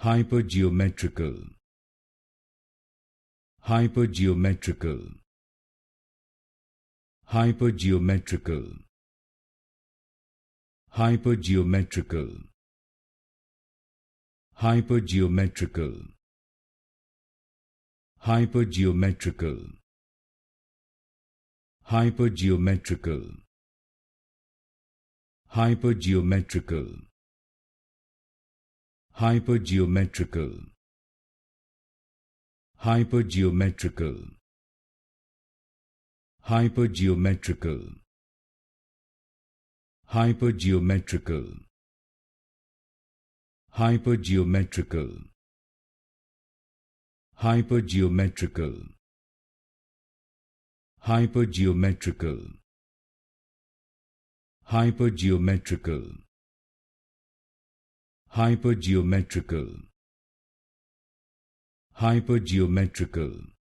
Hypergeometrical. Hypergeometrical. Hypergeometrical. Hypergeometrical. Hypergeometrical. Hypergeometrical. Hypergeometrical. Hypergeometrical. Hypergeometrical. Hypergeometrical. Hypergeometrical. Hypergeometrical. Hypergeometrical. Hypergeometrical. Hypergeometrical. Hypergeometrical. Hypergeometrical. Hypergeometrical.